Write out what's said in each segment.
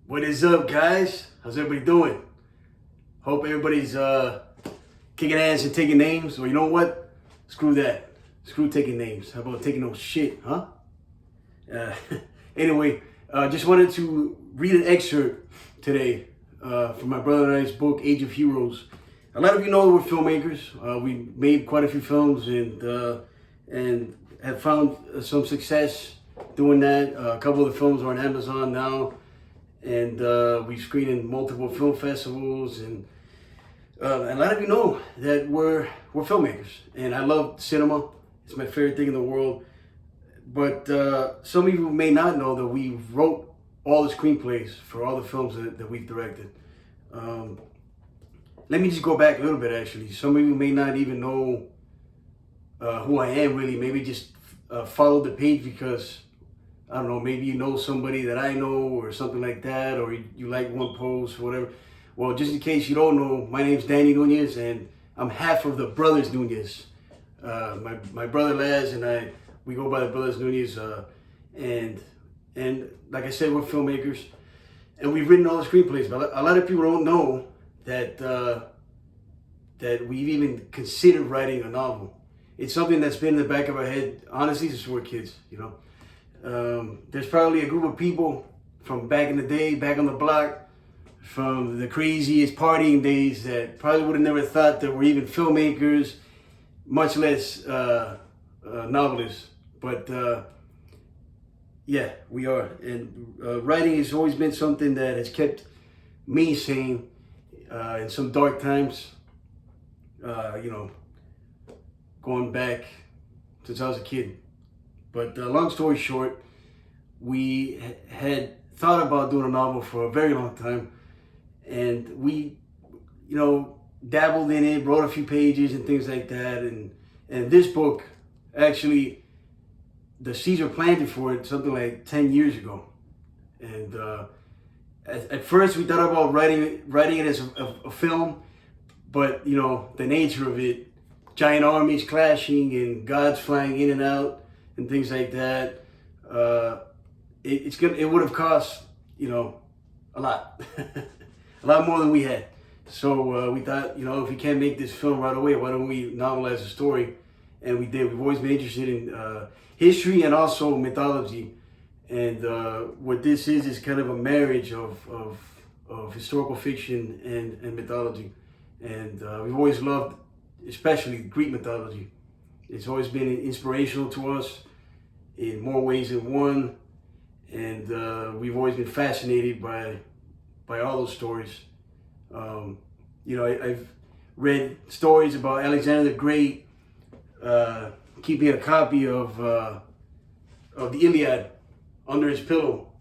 What is up, guys? How's everybody doing? Hope everybody's kicking ass and taking names. Or you know what? Screw that. Screw taking names. How about taking no shit, huh? Anyway, just wanted to read an excerpt today from my brother and I's book, Age of Heroes. A lot of you know we're filmmakers. We made quite a few films and have found some success doing that. A couple of the films are on Amazon now, and we've screened in multiple film festivals. And a lot of you know that we're filmmakers, and I love cinema. It's my favorite thing in the world. But some of you may not know that we wrote all the screenplays for all the films that we've directed. Let me just go back a little bit, actually. Some of you may not even know who I am, really. Maybe just follow the page because, I don't know, maybe you know somebody that I know or something like that, or you like one post or whatever. Well, just in case you don't know, my name's Danny Nunez, and I'm half of the brothers Nunez. My brother Laz and we go by the brothers Nunez, and like I said, we're filmmakers, and we've written all the screenplays. But a lot of people don't know that we've even considered writing a novel. It's something that's been in the back of our head, honestly, since we were kids. You know, there's probably a group of people from back in the day, back on the block, from the craziest partying days, that probably would have never thought that we're even filmmakers, much less novelists. But yeah, we are. And writing has always been something that has kept me sane in some dark times. You know, going back since I was a kid. But long story short, we had thought about doing a novel for a very long time, and we, you know, dabbled in it, wrote a few pages and things like that. And this book, actually, the seeds were planted for it something like 10 years ago. And at first we thought about writing it as a film, but you know, the nature of it, giant armies clashing and gods flying in and out and things like that, it would have cost, you know, a lot, a lot more than we had. So we thought, you know, if we can't make this film right away, why don't we novelize the story? And we did. We've always been interested in history and also mythology. And what this is kind of a marriage of historical fiction and mythology. And we've always loved, especially Greek mythology. It's always been inspirational to us in more ways than one. And we've always been fascinated by all those stories. You know, I've read stories about Alexander the Great keeping a copy of the Iliad under his pillow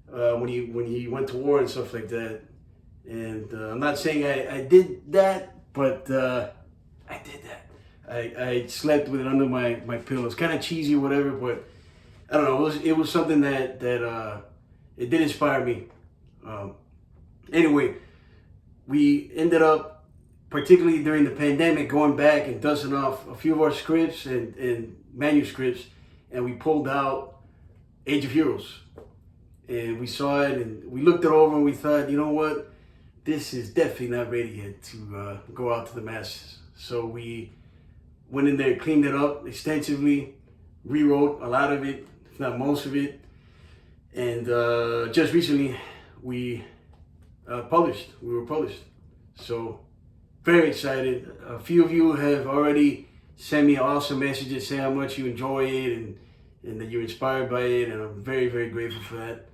when he went to war and stuff like that. And I'm not saying I did that, but I did that. I slept with it under my pillow. It's kind of cheesy or whatever, but I don't know. It was something that it did inspire me. Anyway, we ended up, particularly during the pandemic, going back and dusting off a few of our scripts and manuscripts, and we pulled out Age of Heroes. And we saw it and we looked it over and we thought, you know what? This is definitely not ready yet to go out to the masses. So we went in there, cleaned it up extensively, rewrote a lot of it, if not most of it. And just recently we were published. So very excited. A few of you have already sent me awesome messages saying how much you enjoy it and that you're inspired by it, and I'm very, very grateful for that.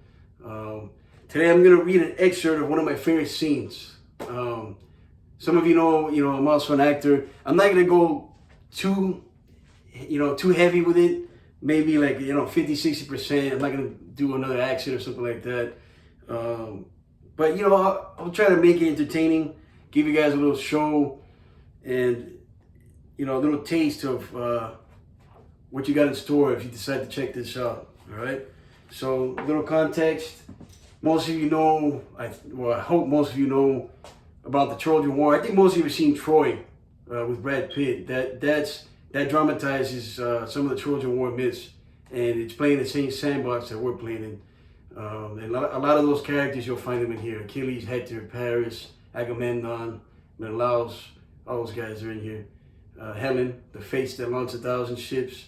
Today I'm going to read an excerpt of one of my favorite scenes. Some of you know, I'm also an actor. I'm not going to go too heavy with it. Maybe like, 50, 60%. I'm not going to do another accent or something like that. But, I'll try to make it entertaining, give you guys a little show and, a little taste of what you got in store if you decide to check this out. All right. So, a little context. Most of you know, I hope most of you know about the Trojan War. I think most of you have seen Troy with Brad Pitt. That dramatizes some of the Trojan War myths, and it's playing the same sandbox that we're playing in. And a lot of those characters, you'll find them in here. Achilles, Hector, Paris, Agamemnon, Menelaus, all those guys are in here. Helen, the face that launched 1,000 ships.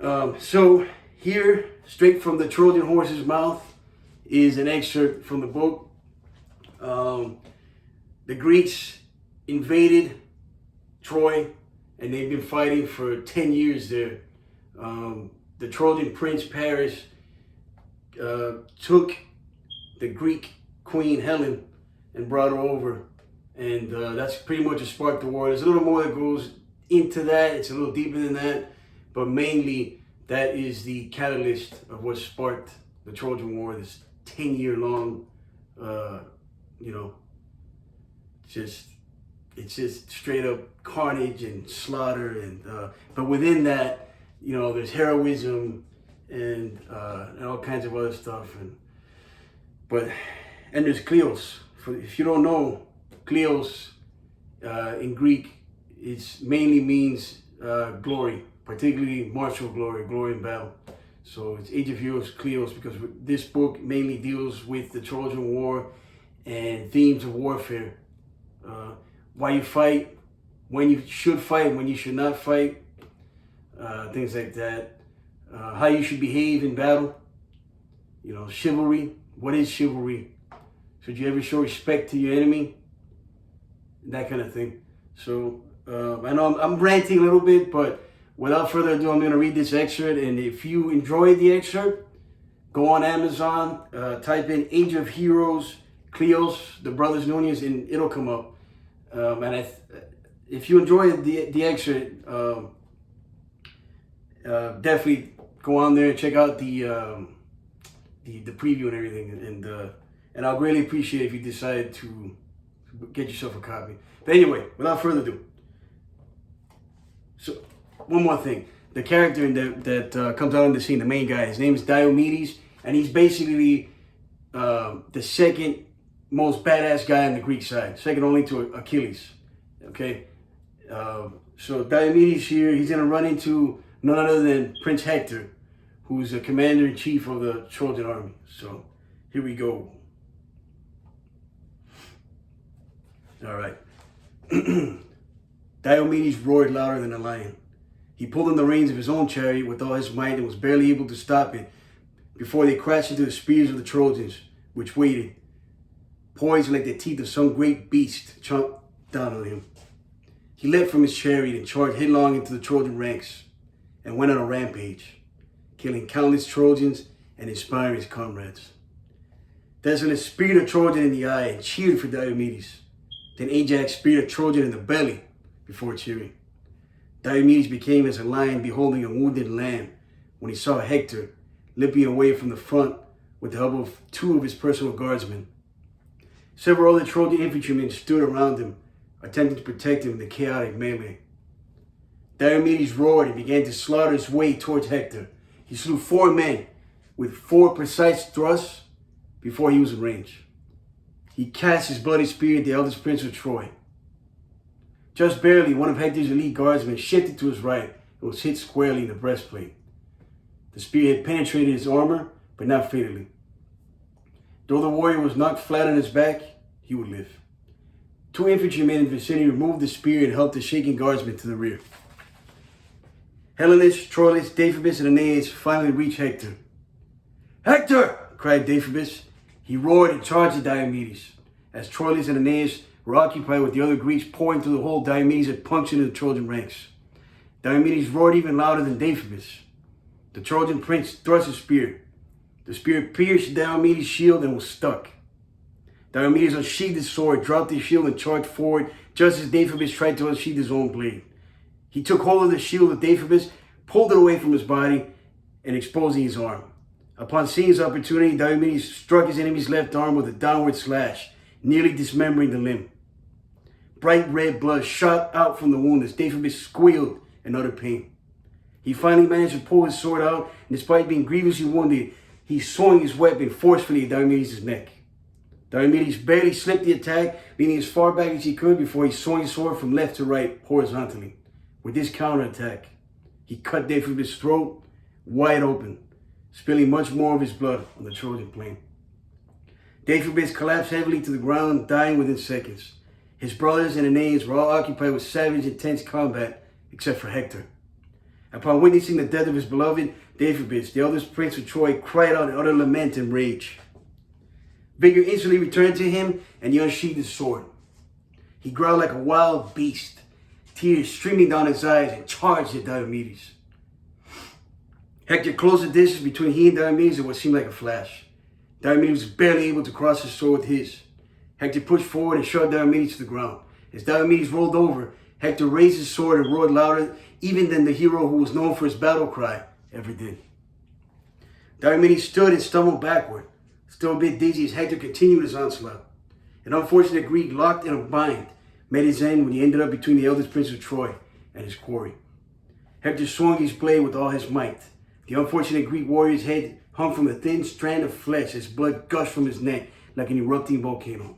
So here, straight from the Trojan horse's mouth, is an excerpt from the book. The Greeks invaded Troy, and they've been fighting for 10 years there. The Trojan prince Paris took the Greek queen Helen and brought her over, and that's pretty much what sparked the war. There's a little more that goes into that. It's a little deeper than that, but mainly that is the catalyst of what sparked the Trojan War. This 10-year long, it's just straight up carnage and slaughter, and but within that, there's heroism and all kinds of other stuff, and there's Kleos. If you don't know, Kleos in Greek, it mainly means glory, particularly martial glory, glory in battle. So it's Age of Heroes, Kleos, because this book mainly deals with the Trojan War and themes of warfare. Why you fight, when you should fight, when you should not fight, things like that. How you should behave in battle. Chivalry. What is chivalry? Should you ever show respect to your enemy? That kind of thing. So I know I'm ranting a little bit, but without further ado, I'm going to read this excerpt. And if you enjoyed the excerpt, go on Amazon, type in Age of Heroes, Kleos, the brothers Nunez, and it'll come up. And if you enjoyed the excerpt, definitely go on there and check out the preview and everything. And I'll greatly appreciate if you decide to get yourself a copy. But anyway, without further ado, so one more thing. The character that comes out on the scene, the main guy, his name is Diomedes, and he's basically the second most badass guy on the Greek side, second only to Achilles. Okay, so Diomedes here, he's gonna run into none other than Prince Hector, who's the commander-in-chief of the Trojan army. So here we go. All right. Diomedes roared louder than a lion. He pulled on the reins of his own chariot with all his might and was barely able to stop it before they crashed into the spears of the Trojans, which waited, poised like the teeth of some great beast, chomped down on him. He leapt from his chariot and charged headlong into the Trojan ranks and went on a rampage, killing countless Trojans and inspiring his comrades. Thessalos speared a Trojan in the eye and cheered for Diomedes. Then Ajax speared a Trojan in the belly before cheering. Diomedes became as a lion beholding a wounded lamb when he saw Hector limping away from the front with the help of two of his personal guardsmen. Several other Trojan infantrymen stood around him, attempting to protect him in the chaotic melee. Diomedes roared and began to slaughter his way towards Hector. He slew 4 men with 4 precise thrusts before he was in range. He cast his bloody spear at the eldest prince of Troy. Just barely, one of Hector's elite guardsmen shifted to his right and was hit squarely in the breastplate. The spear had penetrated his armor, but not fatally. Though the warrior was knocked flat on his back, he would live. 2 infantrymen in the vicinity removed the spear and helped the shaking guardsman to the rear. Helenus, Troilus, Diomedes, and Aeneas finally reached Hector. "Hector!" cried Diomedes. He roared and charged at Diomedes. As Troilus and Aeneas were occupied with the other Greeks pouring through the hole Diomedes had punctured into the Trojan ranks. Diomedes roared even louder than Diomedes. The Trojan prince thrust his spear. The spear pierced Diomedes' shield and was stuck. Diomedes unsheathed his sword, dropped his shield, and charged forward just as Diomedes tried to unsheath his own blade. He took hold of the shield of Diomedes, pulled it away from his body, and exposing his arm. Upon seeing his opportunity, Diomedes struck his enemy's left arm with a downward slash, nearly dismembering the limb. Bright red blood shot out from the wound as Diomedes squealed in utter pain. He finally managed to pull his sword out, and despite being grievously wounded, he swung his weapon forcefully at Diomedes' neck. Diomedes barely slipped the attack, leaning as far back as he could before he swung his sword from left to right, horizontally. With this counterattack, he cut Diomedes' throat wide open, spilling much more of his blood on the Trojan plain. Diomedes collapsed heavily to the ground, dying within seconds. His brothers and Nunez were all occupied with savage, intense combat, except for Hector. Upon witnessing the death of his beloved Diomedes, the eldest prince of Troy cried out in utter lament and rage. Vigor instantly returned to him, and he unsheathed his sword. He growled like a wild beast, tears streaming down his eyes, and charged at Diomedes. Hector closed the distance between he and Diomedes in what seemed like a flash. Diomedes was barely able to cross his sword with his. Hector pushed forward and shoved Diomedes to the ground. As Diomedes rolled over, Hector raised his sword and roared louder even than the hero who was known for his battle cry ever did. Diomedes stood and stumbled backward, still a bit dizzy as Hector continued his onslaught. An unfortunate Greek locked in a bind met his end when he ended up between the eldest prince of Troy and his quarry. Hector swung his blade with all his might. The unfortunate Greek warrior's head hung from a thin strand of flesh as blood gushed from his neck like an erupting volcano.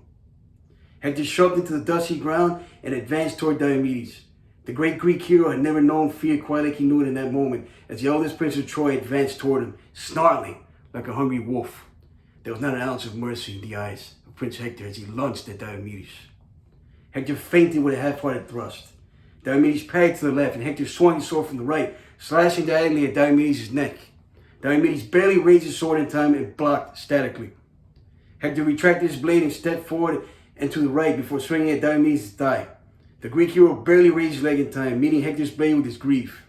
Hector shoved into the dusty ground and advanced toward Diomedes. The great Greek hero had never known fear quite like he knew it in that moment as the eldest prince of Troy advanced toward him, snarling like a hungry wolf. There was not an ounce of mercy in the eyes of Prince Hector as he lunged at Diomedes. Hector feinted with a half-hearted thrust. Diomedes parried to the left, and Hector swung his sword from the right, slashing diagonally at Diomedes' neck. Diomedes barely raised his sword in time and blocked statically. Hector retracted his blade and stepped forward and to the right before swinging at Diomedes' thigh. The Greek hero barely raised his leg in time, meeting Hector's blade with his greave.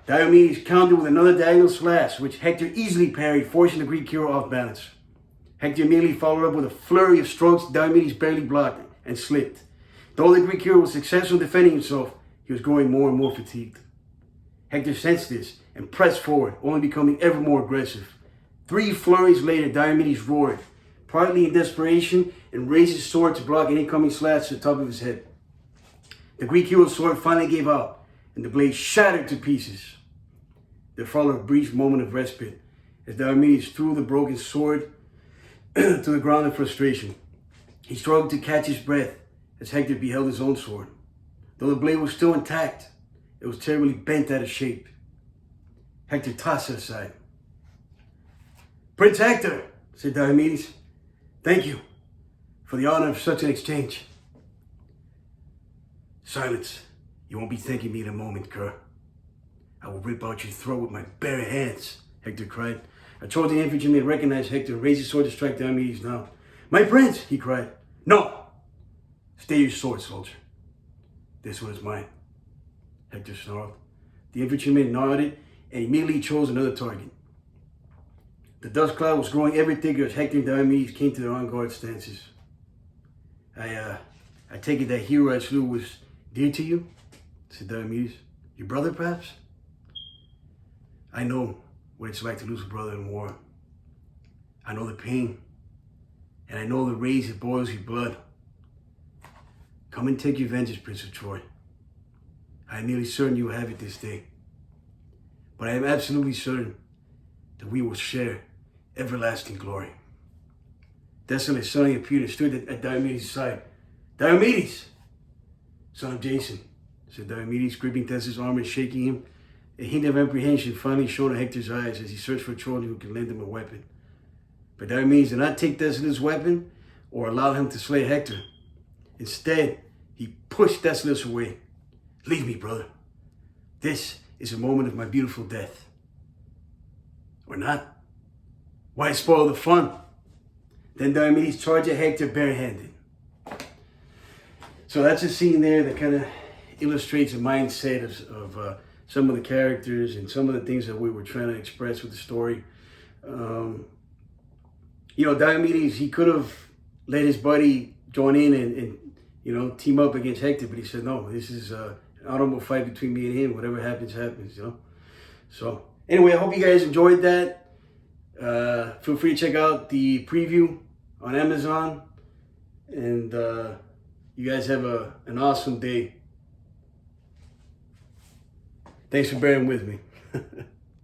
Diomedes countered with another diagonal slash, which Hector easily parried, forcing the Greek hero off balance. Hector immediately followed up with a flurry of strokes Diomedes barely blocked and slipped. Though the Greek hero was successful in defending himself, he was growing more and more fatigued. Hector sensed this and pressed forward, only becoming ever more aggressive. 3 flurries later, Diomedes roared, partly in desperation, and raised his sword to block an incoming slash to the top of his head. The Greek hero's sword finally gave out, and the blade shattered to pieces. There followed a brief moment of respite as Diomedes threw the broken sword to the ground in frustration. He struggled to catch his breath as Hector beheld his own sword. Though the blade was still intact, it was terribly bent out of shape. Hector tossed it aside. "Prince Hector," said Diomedes, "thank you for the honor of such an exchange." "Silence. You won't be thanking me in a moment, cur. I will rip out your throat with my bare hands," Hector cried. A Trojan infantryman recognized Hector and raised his sword to strike Diomedes down. "My prince," he cried. "No! Stay your sword, soldier. This one is mine," Hector snarled. The infantryman nodded and immediately chose another target. The dust cloud was growing ever thicker as Hector and Diomedes came to their on-guard stances. I take it that hero I slew was dear to you," said Diomedes. "Your brother, perhaps?" "I know what it's like to lose a brother in war. I know the pain, and I know the rage that boils your blood. Come and take your vengeance, Prince of Troy. I am nearly certain you will have it this day. But I am absolutely certain that we will share everlasting glory." Desolate suddenly appeared and stood at Diomedes' side. "Diomedes, son of Jason," said Diomedes, gripping Theseus' arm and shaking him. A hint of apprehension finally shone in Hector's eyes as he searched for a Trojan who could lend him a weapon. But Diomedes did not take Theseus' weapon or allow him to slay Hector. Instead, he pushed Theseus away. "Leave me, brother. This is a moment of my beautiful death." "Or not. Why spoil the fun?" Then Diomedes charged at Hector barehanded. So that's a scene there that kind of illustrates the mindset of some of the characters and some of the things that we were trying to express with the story. Diomedes, he could have let his buddy join in and team up against Hector, but he said, "No, this is an honorable fight between me and him. Whatever happens, happens." So anyway, I hope you guys enjoyed that. Feel free to check out the preview on Amazon, and you guys have an awesome day. Thanks for bearing with me.